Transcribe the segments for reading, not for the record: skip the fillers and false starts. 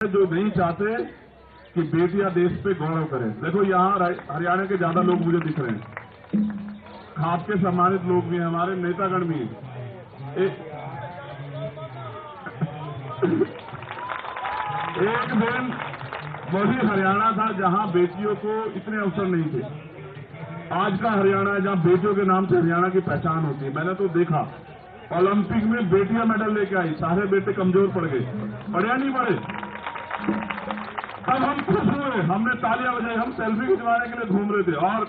जो नहीं चाहते कि बेटियां देश पे गौरव करें। देखो यहाँ हरियाणा के ज्यादा लोग मुझे दिख रहे हैं, खाप के सम्मानित लोग भी हैं, हमारे नेतागण भी हैं। एक दिन वही हरियाणा था जहां बेटियों को इतने अवसर नहीं थे। आज का हरियाणा है जहां बेटियों के नाम से हरियाणा की पहचान होती है। मैंने तो देखा ओलंपिक में बेटियां मेडल लेके आई, सारे बेटे कमजोर पड़ गए, पढ़े नहीं पढ़े। अब हम खुश हुए, हमने तालियां बजाई, हम सेल्फी खिंचवाने के लिए घूम रहे थे। और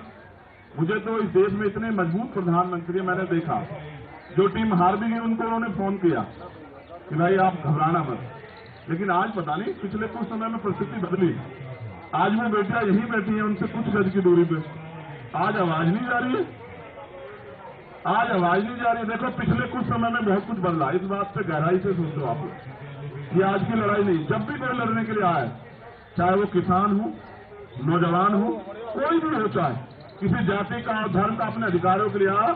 मुझे तो इस देश में इतने मजबूत प्रधानमंत्री मैंने देखा, जो टीम हार भी गई उनको उन्होंने फोन किया कि भाई आप घबराना मत। लेकिन आज पता नहीं पिछले कुछ समय में परिस्थिति बदली। आज वो बेटियां यहीं बैठी हैं, उनसे कुछ गज की दूरी पे। आज आवाज नहीं जा रही है, आज आवाज नहीं जा रही है। देखो पिछले कुछ समय में बहुत कुछ बदला, इस बात पे गहराई से सोचो आप। ये आज की लड़ाई नहीं, जब भी कोई लड़ने के लिए आए, चाहे वो किसान हो, नौजवान हो, कोई भी हो, चाहे किसी जाति का और धर्म का, अपने अधिकारों के लिए आया,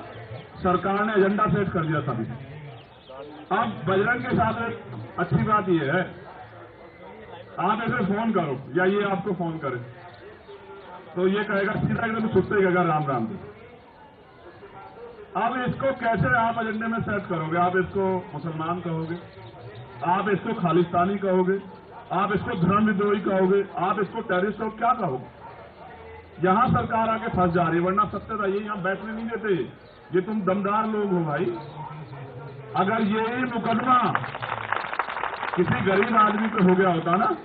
सरकार ने एजेंडा सेट कर दिया तभी। अब बजरंग के साथ एक अच्छी बात यह है, आप ऐसे फोन करो या ये आपको फोन करे तो ये कहेगा सीधा एकदम सुनते कहेगा राम राम। अब इसको कैसे आप एजेंडे में सेट करोगे? आप इसको मुसलमान कहोगे, आप इसको खालिस्तानी कहोगे, आप इसको धर्म विद्रोही कहोगे, आप इसको टेररिस्ट कहोगे, क्या कहोगे? यहां सरकार आके फंस जा रही, वरना सत्य था ये यहां बैठने नहीं देते। ये तुम दमदार लोग हो भाई। अगर यही मुकदमा किसी गरीब आदमी पे हो गया होता ना,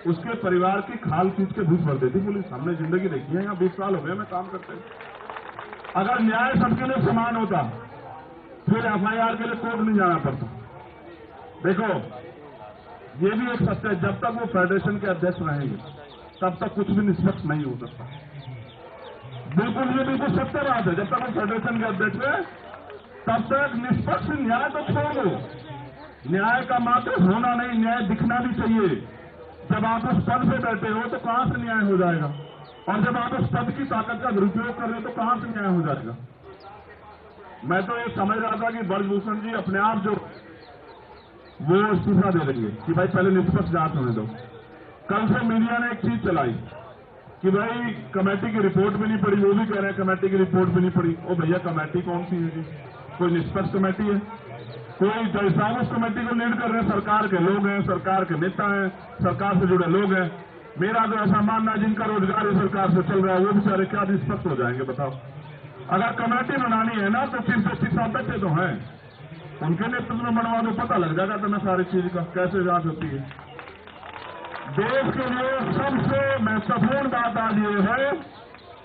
उसके परिवार की खाल खींच के घुस भर देती पुलिस। हमने जिंदगी देखी है, यहाँ 20 साल हो गए हमें काम करते हैं। अगर न्याय सबके लिए समान होता, फिर एफआईआर के लिए कोर्ट नहीं जाना पड़ता। देखो ये भी एक सत्य है, जब तक वो फेडरेशन के अध्यक्ष रहेंगे तब तक कुछ भी निष्पक्ष नहीं हो सकता। बिल्कुल, ये बिल्कुल सत्य बात है। जब तक वो फेडरेशन के अध्यक्ष है तब तक निष्पक्ष न्याय तो छोड़ दो, न्याय का मात्र होना नहीं, न्याय दिखना भी चाहिए। जब आप उस पद पे बैठे हो तो कहां से न्याय हो जाएगा? और जब आप उस पद की ताकत का दुरुपयोग कर रहे हो तो कहां से न्याय हो जाएगा? मैं तो ये समझ रहा था कि ब्रजभूषण जी अपने आप जो वो इस्तीफा दे देंगे कि भाई पहले निष्पक्ष जांच होने दो। कल से मीडिया ने एक चीज चलाई कि भाई कमेटी की रिपोर्ट भी नहीं पड़ी, वो भी कह रहे हैं कमेटी की रिपोर्ट भी नहीं पड़ी। ओ भैया, कमेटी कौन सी है जी? कोई निष्पक्ष कमेटी है? कोई जज साहब उस कमेटी को लीड कर रहे हैं, सरकार के लोग हैं, सरकार के नेता हैं, सरकार से जुड़े लोग हैं। मेरा तो ऐसा मानना है जिनका रोजगार इस सरकार से चल रहा है वो बेचारे क्या निष्पक्ष हो जाएंगे बताओ? अगर कमेटी बनानी है ना तो चीफ जस्टिस साहब बैठे तो हैं, उनके नेतृत्व में बनवा दो, पता लग जाएगा तुम्हें सारी चीज का कैसे जांच होती है। देश के लिए सबसे महत्वपूर्ण बात आज ये है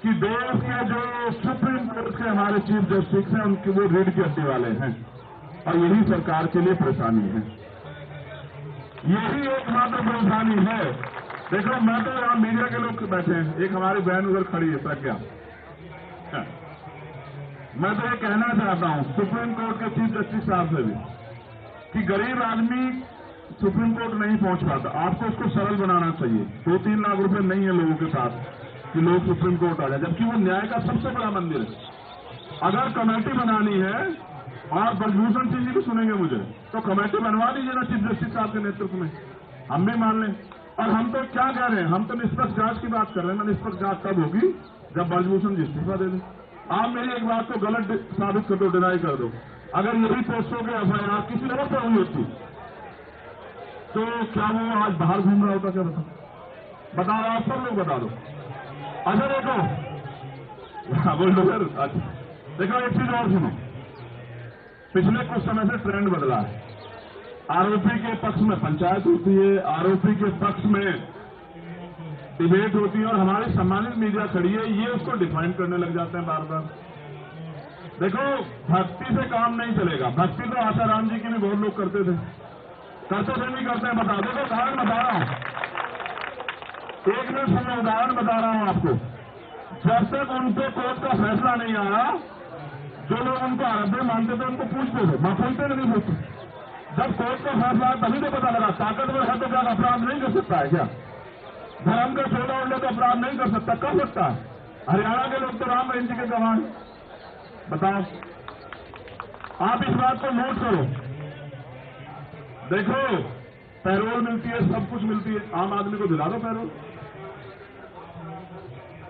कि देश के जो सुप्रीम कोर्ट के हमारे चीफ जस्टिस हैं उनके वो रीढ़ की हड्डी वाले हैं, और यही सरकार के लिए परेशानी है, यही एकमात्र परेशानी है। देखो मैं तो यहाँ मीडिया के लोग बैठे हैं, एक हमारी बहन उधर खड़ी है प्रज्ञा, मैं तो ये कहना चाहता हूँ सुप्रीम कोर्ट के चीफ जस्टिस साहब से भी कि गरीब आदमी सुप्रीम कोर्ट नहीं पहुंच पाता, आपको उसको सरल बनाना चाहिए। 2-3 लाख रुपए नहीं है लोगों के पास कि लोग सुप्रीम कोर्ट आ जाए, जबकि वो न्याय का सबसे बड़ा मंदिर है। अगर कमेटी बनानी है, और ब्रजभूषण सिंह जी भी सुनेंगे मुझे, तो कमेटी बनवा दीजिए ना चीफ जस्टिस साहब के नेतृत्व में, हम भी मान लें। और हम तो क्या कह रहे हैं, हम तो निष्पक्ष जांच की बात कर रहे हैं ना। निष्पक्ष जांच तब होगी जब ब्रजभूषण जी इस्तीफा दे दें। आप मेरी एक बात को गलत साबित कर दो, डिनाई कर दो। अगर यही पोस्टों के एफआईआर किसी और पर हुई होती तो क्या वो आज बाहर घूम रहा होता? क्या बता रहा, आप सब लोग बता दो। अच्छा देखो, बोल दो सर। अच्छा देखो, एक चीज और सुनो, पिछले कुछ समय से ट्रेंड बदला है। आरोपी के पक्ष में पंचायत होती है, आरोपी के पक्ष में डिबेट होती है, और हमारी सम्मानित मीडिया खड़ी है, ये उसको डिफाइन करने लग जाते हैं बार बार। देखो भक्ति से काम नहीं चलेगा। भक्ति तो आशाराम जी की भी बहुत लोग करते थे नहीं करते हैं, बता दो। तो उदाहरण बता रहा हूं, एक मिनट समय उदाहरण बता रहा हूं आपको। जब तक उन पे कोर्ट का फैसला नहीं आया, जो लोग उनको आराध्य मानते थे उनको पूछते थे, मैं पूछते नहीं पूछते। जब कोर्ट का फैसला आया तभी तो पता लगा ताकतवर है तो क्या अपराध नहीं कर सकता है? क्या धर्म का छोड़ा उड़ने तो अपराध नहीं कर सकता? कर सकता है। हरियाणा के लोग तो राम रहीम जी के गवाह। बताओ, आप इस बात को नोट करो। देखो पैरोल मिलती है, सब कुछ मिलती है, आम आदमी को दिला दो पैरोल।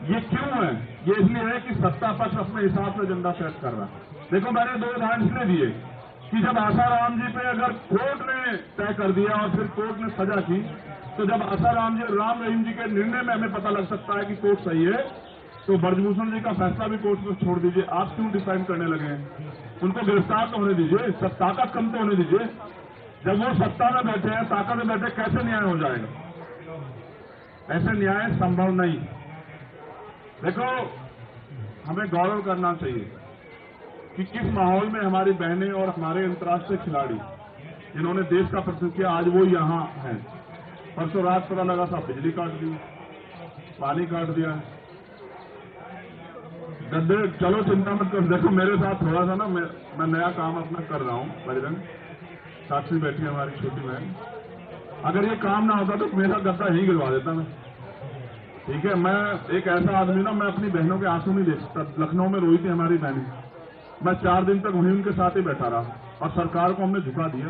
ये क्यों है? ये इसलिए है कि सत्ता पक्ष अपने हिसाब से एजेंडा सेट कर रहा है। देखो, मैंने 2 उदाहरण इसलिए दिए कि जब आसाराम जी पे अगर कोर्ट ने तय कर दिया और फिर कोर्ट ने सजा की, तो जब आसाराम जी, राम रहीम जी के निर्णय में हमें पता लग सकता है कि कोर्ट सही है, तो ब्रजभूषण जी का फैसला भी कोर्ट में छोड़ दीजिए। आप क्यों डिसाइड करने लगे हैं? उनको गिरफ्तार तो होने दीजिए, सब ताकत कम तो होने दीजिए। जब वो सत्ता में बैठे हैं, ताकत में बैठे, कैसे न्याय हो जाएगा? ऐसे न्याय संभव नहीं। देखो, हमें गौरव करना चाहिए कि किस माहौल में हमारी बहनें और हमारे अंतर्राष्ट्रीय खिलाड़ी जिन्होंने देश का प्रतिनिधित्व किया, आज वो यहाँ हैं। परसों रात पता लगा था बिजली काट दी, पानी काट दिया। गड्ढे, चलो चिंता मत करो। देखो, मेरे साथ थोड़ा सा ना, मैं नया काम अपना कर रहा हूँ। बजरंग साक्षी बैठी है हमारी छोटी बहन। अगर ये काम ना होता तो मेरा गड्ढा ही गिरवा देता मैं। ठीक है, मैं एक ऐसा आदमी ना, मैं अपनी बहनों के आंसू नहीं देख सकता। लखनऊ में रोई थी हमारी बहनें, मैं 4 दिन तक वहीं उनके साथ ही बैठा रहा और सरकार को हमने झुका दिया।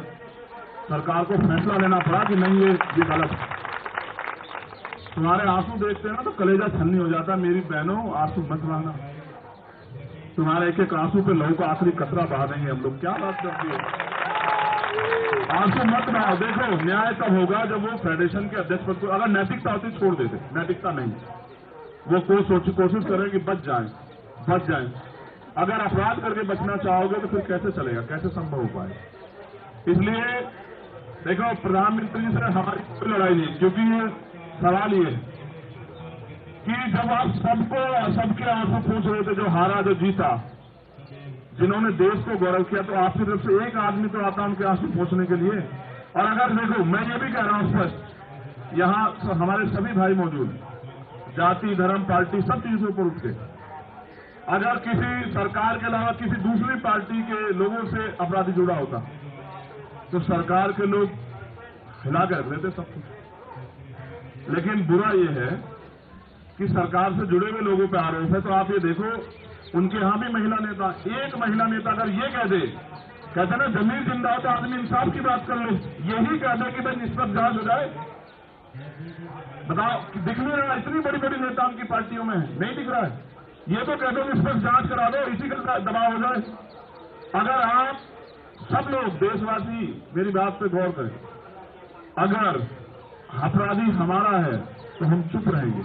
सरकार को फैसला लेना पड़ा कि नहीं, ये गलत है। तुम्हारे आंसू देखते हैं ना तो कलेजा छलनी हो जाता है। मेरी बहनों, आंसू मत बहाना। तुम्हारे एक एक आंसू पे लहू का आखिरी कतरा बहा देंगे हम लोग। क्या बात करती है? आंसू मत बहाओ। देखो, न्याय तब होगा जब वो फेडरेशन के अध्यक्ष पद को, अगर नैतिकता होती छोड़ देते, नैतिकता नहीं, वो कोशिश करें कि बच जाएं। अगर अपराध करके बचना चाहोगे तो फिर कैसे चलेगा, कैसे संभव हो पाए? इसलिए देखो, प्रधानमंत्री से हमारी कोई लड़ाई नहीं, क्योंकि ये सवाल ये है कि जब आप सबके आंसू पूछ रहे थे, जो हारा जो जीता, जिन्होंने देश को गौरव किया, तो आपकी तरफ से एक आदमी तो आता उनके आंसू पूछने के लिए। और अगर देखो, मैं ये भी कह रहा हूं स्पष्ट, यहां हमारे सभी भाई मौजूद, जाति, धर्म, पार्टी, सब चीजों पर उठ के, अगर किसी सरकार के अलावा किसी दूसरी पार्टी के लोगों से अपराधी जुड़ा होता तो सरकार के लोग हिला कर रख देते सब कुछ। लेकिन बुरा यह है कि सरकार से जुड़े हुए लोगों पर आरोप है। तो आप ये देखो, उनके यहां भी महिला नेता, एक महिला नेता अगर ये कह दे, कहते ना जमीन जिंदा हो तो आदमी इंसाफ की बात कर लो, यही कह दे कि भाई निष्पक्ष जांच हो जाए। बताओ, दिख नहीं रहा? इतनी बड़ी बड़ी नेता उनकी पार्टियों में है, नहीं दिख रहा है। ये तो कह दो निष्पक्ष जांच करा दो, इसी का दबाव हो जाए। अगर आप सब लोग देशवासी मेरी बात पे गौर करें, अगर अपराधी हमारा है तो हम चुप रहेंगे,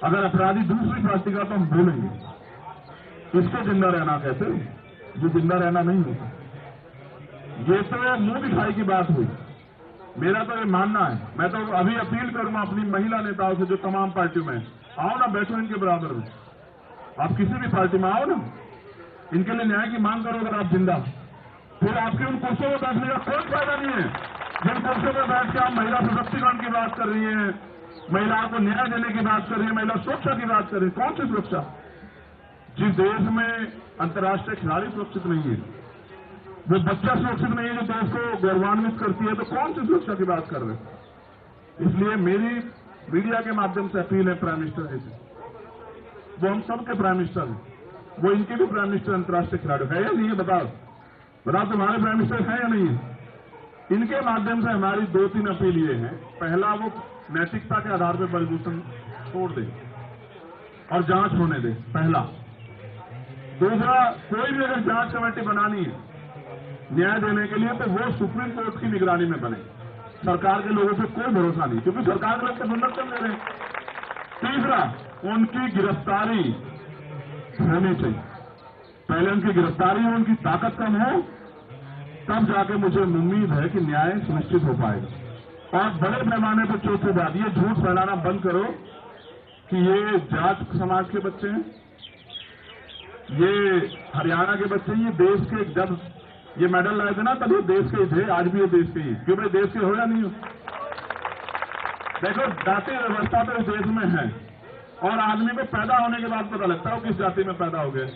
अगर अपराधी दूसरी पार्टी का तो हम बोलेंगे। इसको जिंदा रहना कहते हैं, जो जिंदा रहना नहीं होता। ये तो मुंह दिखाई की बात हुई। मेरा तो ये मानना है, मैं तो अभी अपील करूंगा अपनी महिला नेताओं से जो तमाम पार्टियों में, आओ ना, बैठो इनके बराबर में। आप किसी भी पार्टी में आओ ना, इनके लिए न्याय की मांग करो। अगर आप जिंदा, फिर आपके उन कुर्सियों में बैठने का कोई फायदा नहीं है। जिन कुर्सियों में बैठ के आप महिला सशक्तिकरण की बात कर रही हैं, महिलाओं को न्याय देने की बात कर रही है, महिला सुरक्षा की बात कर रही है, कौन सी सुरक्षा? जिस देश में अंतर्राष्ट्रीय खिलाड़ी सुरक्षित नहीं है, वो बच्चा सुरक्षित नहीं है जो देश को गौरवान्वित करती है, तो कौन सी सुरक्षा की बात कर रहे हैं? इसलिए मेरी मीडिया के माध्यम से अपील है प्राइम मिनिस्टर जी से, वो हम सबके प्राइम मिनिस्टर हैं, वो इनके भी प्राइम मिनिस्टर अंतर्राष्ट्रीय खिलाड़ी है या नहीं है? बताओ तुम्हारे प्राइम मिनिस्टर है या नहीं है? इनके माध्यम से हमारी 2-3 अपील ये है। पहला, वो नैतिकता के आधार पर ब्रजभूषण छोड़ दे और जांच होने दे, पहला। दूसरा, कोई भी अगर जांच कमेटी बनानी है न्याय देने के लिए, तो वो सुप्रीम कोर्ट की निगरानी में बने। सरकार के लोगों पे कोई भरोसा नहीं, क्योंकि सरकार के लोग तो दुर्लक्षण ले रहे हैं। तीसरा, उनकी गिरफ्तारी होनी चाहिए। पहले उनकी गिरफ्तारी हो, उनकी ताकत कम हो, तब जाके मुझे उम्मीद है कि न्याय सुनिश्चित हो पाएगा। और बड़े पैमाने पर चौथी बात, ये झूठ फैलाना बंद करो कि ये जाट समाज के बच्चे हैं, ये हरियाणा के बच्चे हैं, ये देश के, जब ये मेडल लाए थे ना तब ये देश के ही थे, आज भी ये देश के ही। क्यों भाई, देश के हो या नहीं हो? देखो, जातीय व्यवस्था तो इस देश में है और आदमी को पैदा होने के बाद पता लगता है वो किस जाति में पैदा हो गए।